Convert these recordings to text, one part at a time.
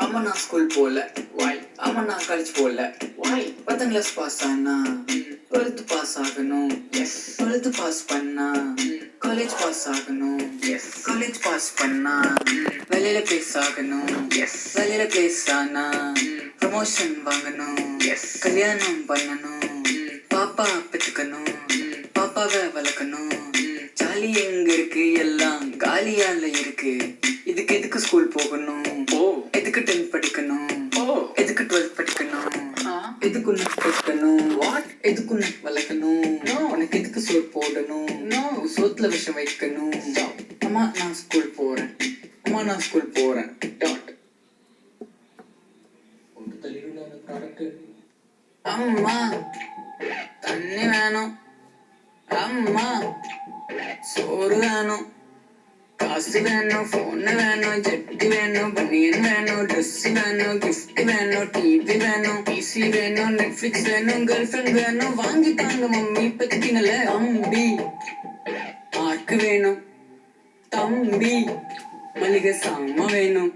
அம்மா நான் ஸ்கூல் போகல. வாய். அம்மா நான் காலேஜ் போகல. வாய். 10th கிளாஸ் பாஸ் ஆனா 12th பாஸ் ஆகணும். எஸ். 12th பாஸ் பண்ணா காலேஜ் பாஸ் ஆகணும். எஸ். காலேஜ் பாஸ் பண்ணா வெளியில பிளேஸ் ஆகணும். எஸ். வெளியில பிளேஸ் ஆனா ப்ரமோஷன் வாங்கணும். எஸ். கல்யாணம் பண்ணணும். பாப்பா பெத்துக்கணும். பாப்பாவை வளர்க்கணும். ஜாலி எங்க இருக்கு, எல்லாம் காலியால இருக்கு. இதுக்கு எதுக்கு ஸ்கூல் போகணும்? எதுக்கு 10th படிக்கணும்? எதுக்கு 12th படிக்கணும்? எதுக்கு உன்னை படிக்கணும்? எதுக்கு உன்னை வளர்க்கணும்? உனக்கு எதுக்கு சோறு போடணும்? சோத்துல விஷம் வைக்கணும். அம்மா நான் ஸ்கூல் போறேன். அம்மா நான் ஸ்கூல் போறேன். அம்மா தண்ணி வேணும். அம்மா சோறு வேணும். காசு வேணும். போன் வேணும். ஜெட்டி வேணும். பனியன் வேணும். ட்ரெஸ் வேணும். கிஃப்ட் வேணும். டிவி வேணும். பிசி வேணும். நெட்ஃபிளிக்ஸ் வேணும். கேர்ள் ஃப்ரெண்ட் வேணும். வாங்கிட்டாங்க மம்மி பத்தினல. தம்பி மார்க் வேணும். தம்பி மளிகை சாமான் வேணும்.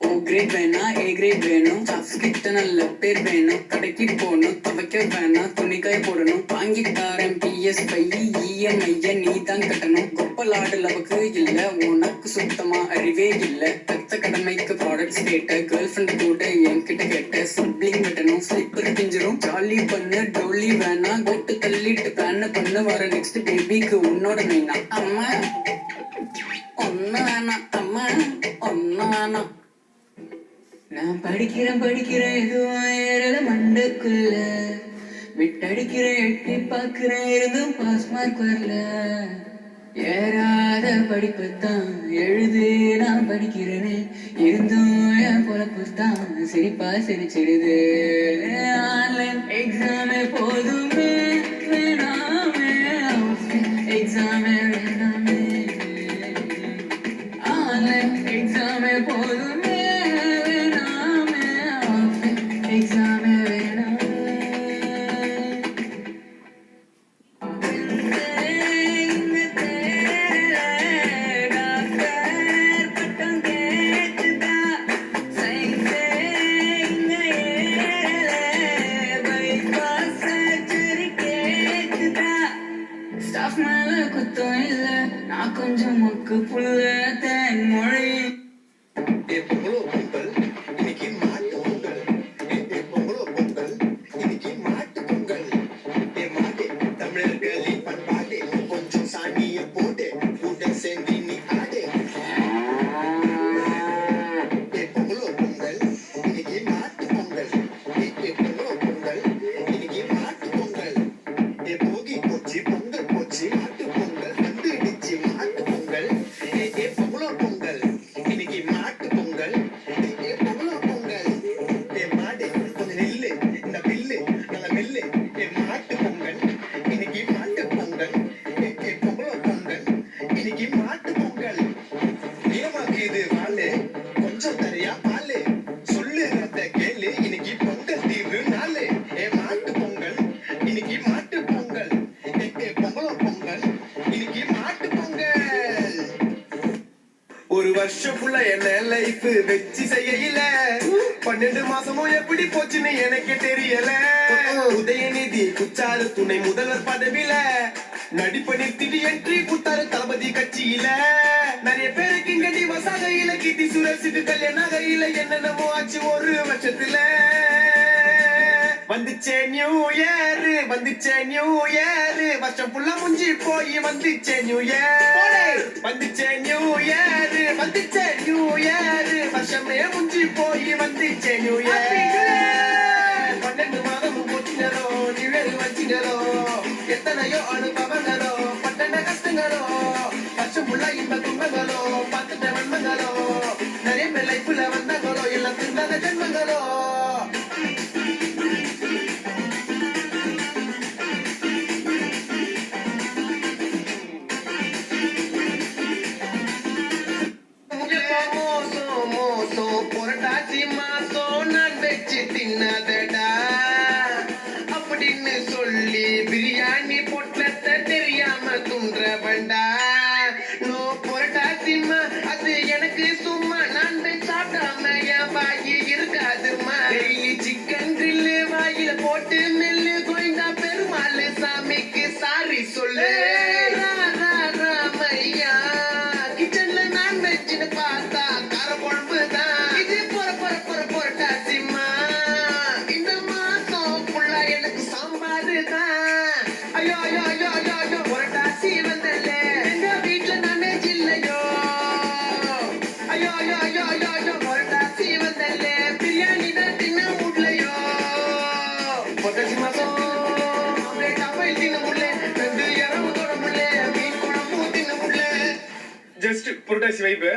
ஓ கிரேட் வேணா ஏ கிரேட் வேணும். ஸ்டாஃப்ஸ் கிட்ட நல்ல பேர் வேணும். கடைக்கு போகணும். துவைக்க வேணாம். துணிக்காய போடணும். வாங்கி தாரேன் PS5 EMI நீ தான் கட்டணும். கொப்பலாடு லவக்கு இல்ல. உனக்கு சுத்தமா அறிவே இல்ல. தத்த கடமைக்கு ப்ராடக்ட்ஸ் கேட்ட. கேர்ள் ஃப்ரெண்ட் கூட என்கிட்ட கேட்ட. சிப்ளிங் வெட்டணும். ஸ்லிப்பர் பிஞ்சிரும். ஜாலி பண்ணு. டோலி வேணா. கோட்டு தள்ளிட்டு பிளான் பண்ணு. வர நெக்ஸ்ட் பேபிக்கு உன்னோட மெயினா. அம்மா ஒன்னு வேணாம். அம்மா ஒன்னு வேணாம். நான் படிக்கிறேன் எதுவும் ஏறல மண்டக்குள்ள. விட்டடிக்கிறேன் எட்டி பார்க்கிறேன் இருந்தும் பாஸ் மார்க் வரல. ஏறாத படிப்பு தான் எழுது நான் படிக்கிறேனே. இருந்தும் என் பொழப்பு தான் சிரிப்பா சிரிச்சிடுது. ஆன்லைன் எக்ஸாமே போதுமே வேணாமே. எக்ஸாமே வேணாமே. ஆன்லைன் எக்ஸாமே போதுமே. ஸ்டாஃப் மேல குத்தம் இல்ல. நான் கொஞ்சம் மொக்கு புள்ள தேன் மொழி. கொஞ்சம் தரையா பாலு சொல்லு கேளு. இன்னைக்கு பொங்கல் தீர்வு நாளு. மாட்டு பொங்கல் இன்னைக்கு மாட்டு பொங்கல். பொங்கல் இன்னைக்கு மாட்டு பொங்கல். ஒரு வருஷம் ஃபுல்லா என்ன லைஃப் வச்சு செய்யல. 12 மாசமும் எப்படி போச்சுன்னு எனக்கு தெரியல. உதயநிதி குச்சாரு துணை முதல்வர் பதவியில. நடிப்ப நிறுத்திட்டு என்ட்ரி குத்தாரு தளபதி கட்சியில. நிறைய பேருக்கு இங்க டிவசாகையில கீர்த்தி சுரேஷுக்கு கல்யாணாகையில என்னென்னமோ ஆச்சு ஒரு வருஷத்துல. வந்துச்சே நியூ இயர். வந்துச்சே நியூ இயர். வருஷம் ஃபுல்லா முஞ்சி போய் வந்துச்சே நியூ இயர். வந்துச்சே நியூ இயர். வந்துச்சே நியூ இயர். வருஷமே முஞ்சி போய் வந்துச்சே நியூ இயர். 12 மாதமும் போச்சுங்களோ நியூ இயர் வச்சுங்களோ. எத்தனையோ அனுபவங்களோ பட்டன கஷ்டங்களோ. வருஷம் ஃபுல்லா இன்ப துன்பங்களோ பார்த்துட்ட வன்மங்களோ. நிறைய பேர் லைஃப்ல வந்தாங்களோ எல்லாம் திருந்தாத ஜென்மங்களோ. புரட்டாசி மாசம் நான் வச்சு தின்னதடா அப்படின்னு சொல்லி பிரியாணி பொட்டத்தை தெரியாம துன்ற வேண்டா. நோ புரட்டாசிமா அது எனக்கு சும்மா நான் சாப்பிடாம என் வாய் புரட்டாசி வைப்பு.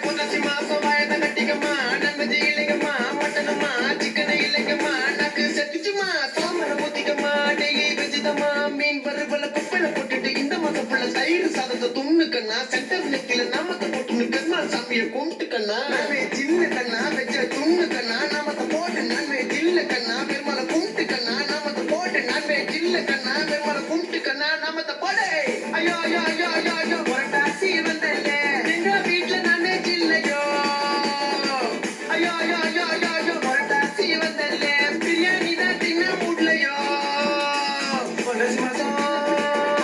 புரட்டாசி மாசம் வயத கட்டிக்கம்மா நன்மதி இல்லைங்கம்மா மட்டனம்மா சிக்கன் இல்லைங்கம்மா நக்கு செத்துச்சுமா சாமர ஊத்திக்கம்மா டெய்லி வெஜிதம்மா மீன் பருவல குப்பையில போட்டுட்டு இந்த மாசம் புள்ள தயிர் சாதத்தை துண்ணுக்கண்ணா சென்டர் நெத்தில நாமத்தை போட்டு பெருமாள் சாமியை கும்பிட்டுக்கண்ணா நாமே சின்ன கண்ணா வெச்ச துண்ணுக்கண்ணா நாமத்தை போட்டு நான்மே ஜில்ல கண்ணா பெருமாளை கும்பிட்டுக்கண்ணா நாமத்தை போட்டு நான்மே ஜில்ல கண்ணா பெருமாளை கும்பிட்டுக்கண்ணா நாமத்தை போடு ஐயோ ஐயோ ஐயோ ஐயோ ஐயோ புரட்டாசி வந்தல்ல எங்க வீட்டுல நானே ஜில்லையோ ஐயோ ஐயோ ஐயோ ஐயோ ஐயோ புரட்டாசி வந்தல்ல பிரியாணி தான் தின்ன முடியலையோ புரட்டாசி மாசம்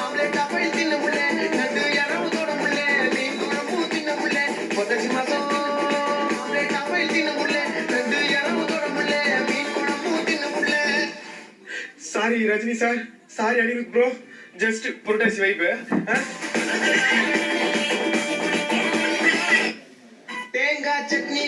ஆம்லெட் அப்படி தின்ன முடியல நண்டு இரவு தொட முடியல மீன் குழம்பு தின்ன முடியல புரட்டாசி மாசம் ஆம்லெட் அப்படி தின்ன முடியல நண்டு இரவு தொட முடியல மீன் குழம்பு தின்ன முடியல. Sorry Rajini sir, sorry Anirudh bro, just Purattasi vibe. தேங்காய் சட்னி